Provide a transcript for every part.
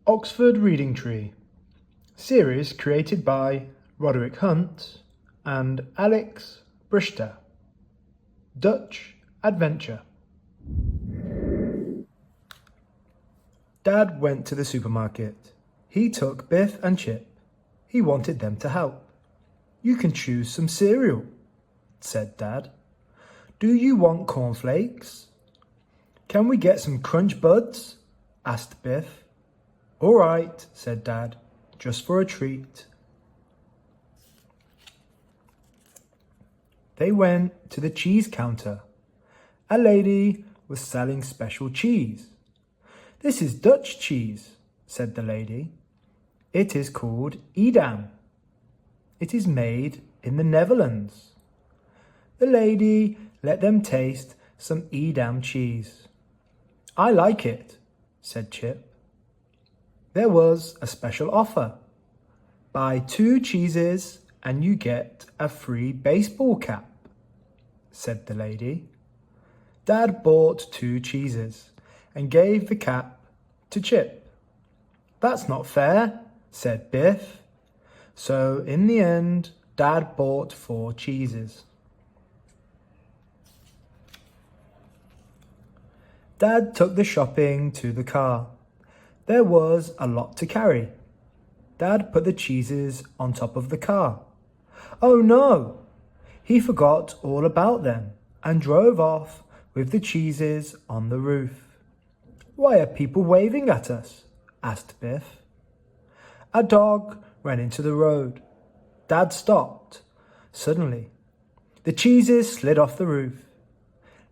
Oxford Reading Tree, series created by Roderick Hunt and Alex Brychta. Dutch Adventure. Dad went to the supermarket. He took Biff and Chip. He wanted them to help. "You can choose some cereal," said Dad. "Do you want cornflakes?" "Can we get some Crunch Buds?" asked Biff. "All right," said Dad, "just for a treat." They went to the cheese counter. A lady was selling special cheese. "This is Dutch cheese," said the lady. "It is called Edam. It is made in the Netherlands." The lady let them taste some Edam cheese. "I like it," said Chip. There was a special offer. "Buy 2 cheeses and you get a free baseball cap," said the lady. Dad bought 2 cheeses and gave the cap to Chip. "That's not fair," said Biff. So in the end, Dad bought 4 cheeses. Dad took the shopping to the car. There was a lot to carry. Dad put the cheeses on top of the car. Oh no! He forgot all about them and drove off with the cheeses on the roof. "Why are people waving at us?" asked Biff. A dog ran into the road. Dad stopped. Suddenly, the cheeses slid off the roof.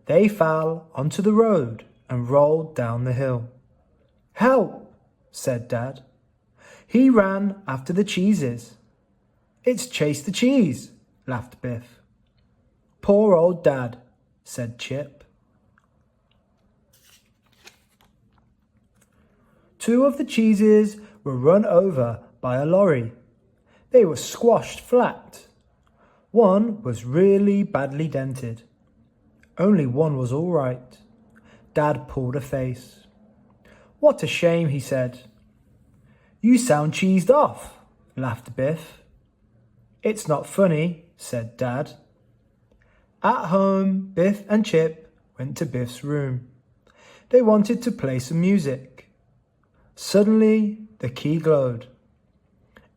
They fell onto the road and rolled down the hill. "Help!" said Dad. He ran after the cheeses. "It's Chase the Cheese," laughed Biff. "Poor old Dad," said Chip. 2 of the cheeses were run over by a lorry. They were squashed flat. One was really badly dented. Only one was all right. Dad pulled a face. "What a shame," he said. "You sound cheesed off," laughed Biff. "It's not funny," said Dad. At home, Biff and Chip went to Biff's room. They wanted to play some music. Suddenly, the key glowed.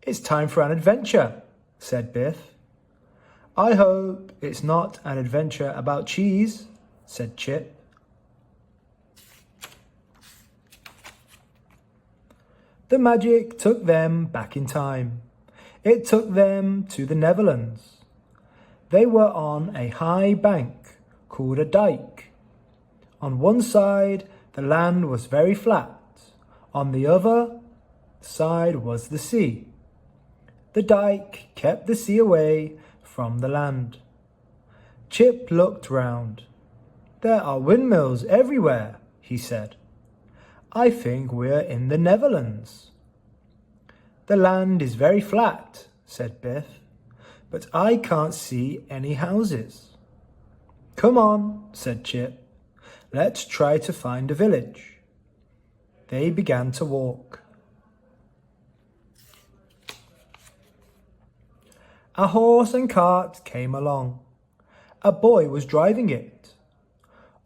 "It's time for an adventure," said Biff. "I hope it's not an adventure about cheese," said Chip. The magic took them back in time. It took them to the Netherlands. They were on a high bank called a dyke. On one side, the land was very flat. On the other side was the sea. The dyke kept the sea away from the land. Chip looked round. "There are windmills everywhere," he said. "I think we're in the Netherlands." "The land is very flat," said Biff, "but I can't see any houses." "Come on," said Chip. "Let's try to find a village." They began to walk. A horse and cart came along. A boy was driving it.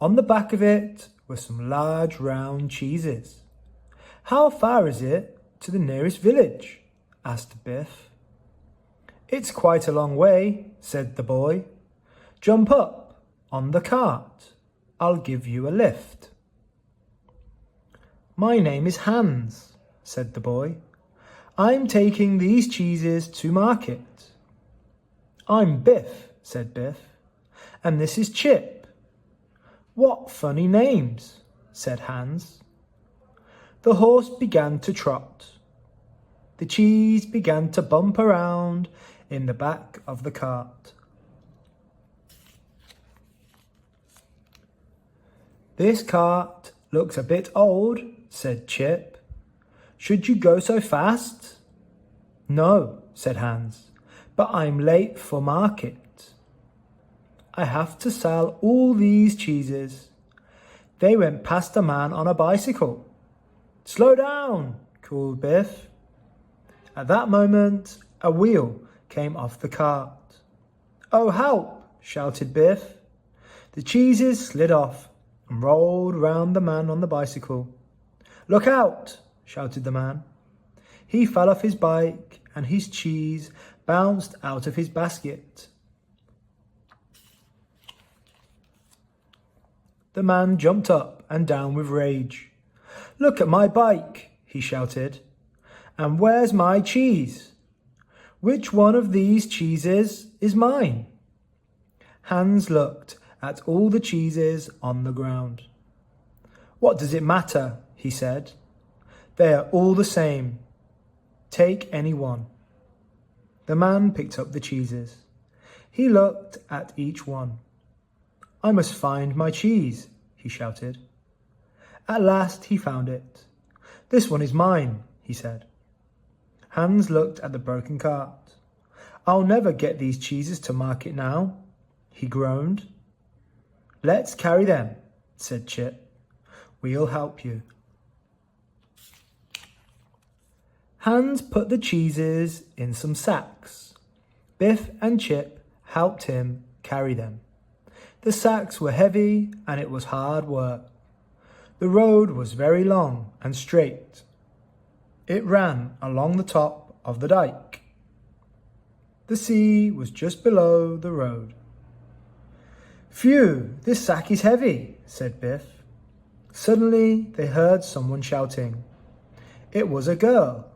On the back of it were some large round cheeses. "How far is it to the nearest village?" asked Biff. "It's quite a long way," said the boy. "Jump up on the cart. I'll give you a lift." "My name is Hans," said the boy. "I'm taking these cheeses to market." "I'm Biff," said Biff. "And this is Chip." "What funny names," said Hans. The horse began to trot. The cheese began to bump around in the back of the cart. "This cart looks a bit old," said Chip. "Should you go so fast?" "No," said Hans, "but I'm late for market. I have to sell all these cheeses." They went past a man on a bicycle. "Slow down," called Biff. At that moment, a wheel came off the cart. "Oh, help!" shouted Biff. The cheeses slid off and rolled round the man on the bicycle. "Look out!" shouted the man. He fell off his bike and his cheese bounced out of his basket. The man jumped up and down with rage. "Look at my bike!" he shouted. "And where's my cheese? Which one of these cheeses is mine?" Hans looked at all the cheeses on the ground. "What does it matter?" he said. "They are all the same. Take any one." The man picked up the cheeses. He looked at each one. "I must find my cheese," he shouted. At last he found it. "This one is mine," he said. Hans looked at the broken cart. "I'll never get these cheeses to market now," he groaned. "Let's carry them," said Chip. "We'll help you." Hans put the cheeses in some sacks. Biff and Chip helped him carry them. The sacks were heavy and it was hard work. The road was very long and straight. It ran along the top of the dyke. The sea was just below the road. "Phew, this sack is heavy," said Biff. Suddenly they heard someone shouting. It was a girl.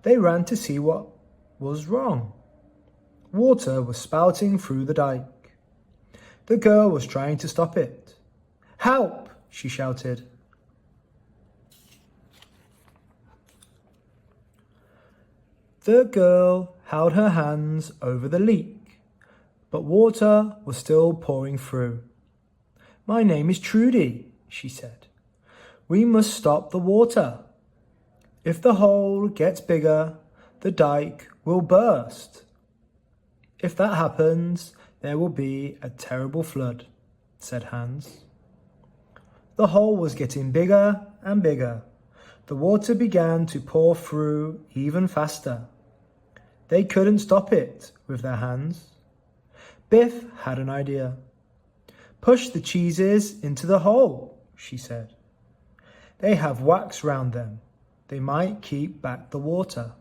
They ran to see what was wrong. Water was spouting through the dyke. The girl was trying to stop it. "Help!" she shouted. The girl held her hands over the leak, but water was still pouring through. "My name is Trudy," she said. "We must stop the water. If the hole gets bigger, the dyke will burst. If that happens, there will be a terrible flood," said Hans. The hole was getting bigger and bigger. The water began to pour through even faster. They couldn't stop it with their hands. Biff had an idea. "Push the cheeses into the hole," she said. "They have wax round them. They might keep back the water."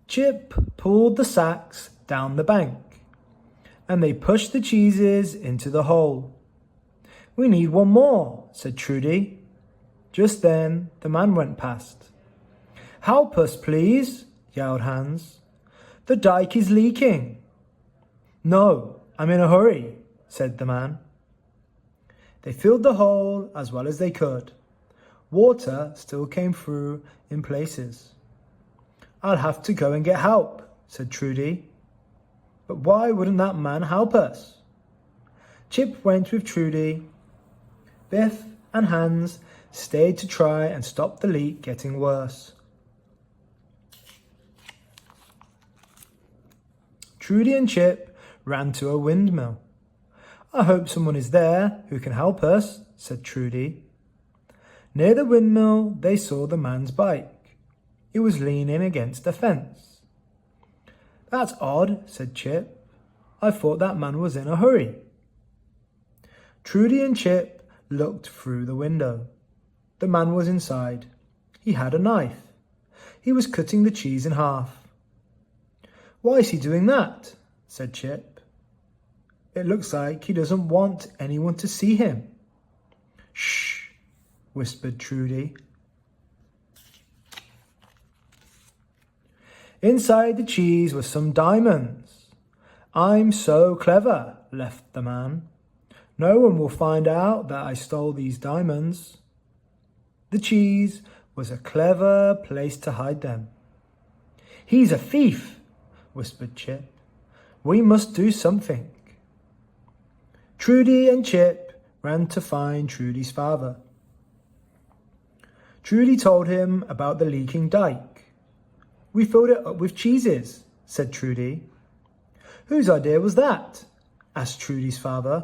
Chip pulled the sacks down the bank, and they pushed the cheeses into the hole. "We need one more," said Trudy. Just then the man went past. "Help us, please," yelled Hans. "The dyke is leaking." "No, I'm in a hurry," said the man. They filled the hole as well as they could. Water still came through in places. "I'll have to go and get help," said Trudy. "But why wouldn't that man help us?" Chip went with Trudy. Biff and Hans stayed to try and stop the leak getting worse. Trudy and Chip ran to a windmill. "I hope someone is there who can help us," said Trudy. Near the windmill they saw the man's bike. It was leaning against a fence. "That's odd," said Chip. "I thought that man was in a hurry." Trudy and Chip looked through the window. The man was inside. He had a knife. He was cutting the cheese in half. "Why is he doing that?" said Chip. "It looks like he doesn't want anyone to see him." "Shh," whispered Trudy. Inside the cheese were some diamonds. "I'm so clever," laughed the man. "No one will find out that I stole these diamonds." The cheese was a clever place to hide them. "He's a thief," whispered Chip. "We must do something." Trudy and Chip ran to find Trudy's father. Trudy told him about the leaking dyke. "We filled it up with cheeses," said Trudy. "Whose idea was that?" asked Trudy's father.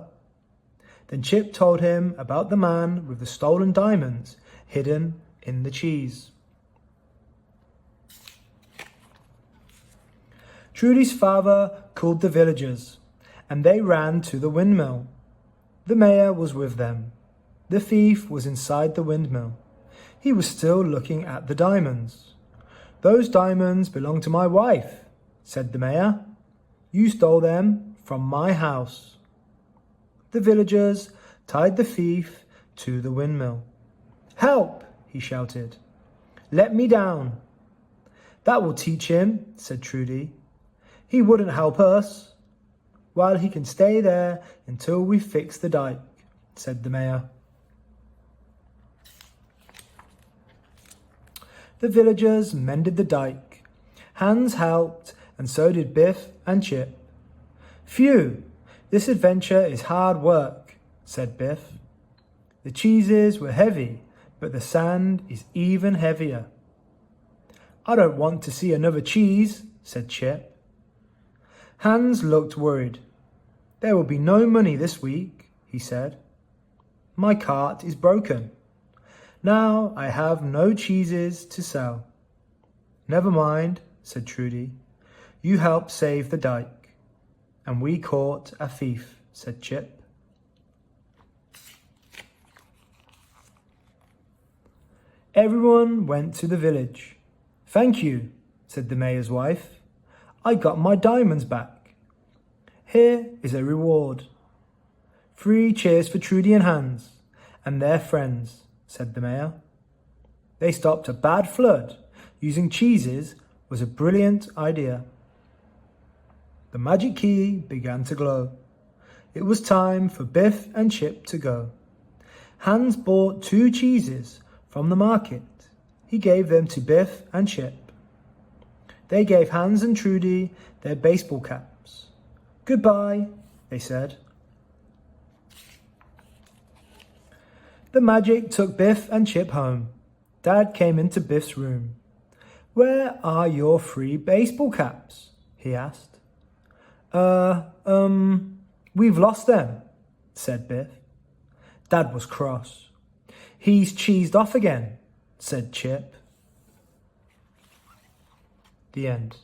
Then Chip told him about the man with the stolen diamonds hidden in the cheese. Trudy's father called the villagers, and they ran to the windmill. The mayor was with them. The thief was inside the windmill. He was still looking at the diamonds. "Those diamonds belong to my wife," said the mayor. "You stole them from my house." The villagers tied the thief to the windmill. "Help!" he shouted. "Let me down." "That will teach him," said Trudy. "He wouldn't help us." "Well, he can stay there until we fix the dyke," said the mayor. The villagers mended the dyke. Hans helped, and so did Biff and Chip. "Phew, this adventure is hard work," said Biff. "The cheeses were heavy, but the sand is even heavier." "I don't want to see another cheese," said Chip. Hans looked worried. "There will be no money this week," he said. "My cart is broken. Now I have no cheeses to sell." "Never mind," said Trudy. "You helped save the dyke." "And we caught a thief," said Chip. Everyone went to the village. "Thank you," said the mayor's wife. "I got my diamonds back. Here is a reward." "3 cheers for Trudy and Hans and their friends," said the mayor. They stopped a bad flood. Using cheeses was a brilliant idea. The magic key began to glow. It was time for Biff and Chip to go. Hans bought 2 cheeses from the market. He gave them to Biff and Chip. They gave Hans and Trudy their baseball caps. "Goodbye," they said. The magic took Biff and Chip home. Dad came into Biff's room. "Where are your 3 baseball caps?" he asked. We've lost them," said Biff. Dad was cross. "He's cheesed off again," said Chip. The end.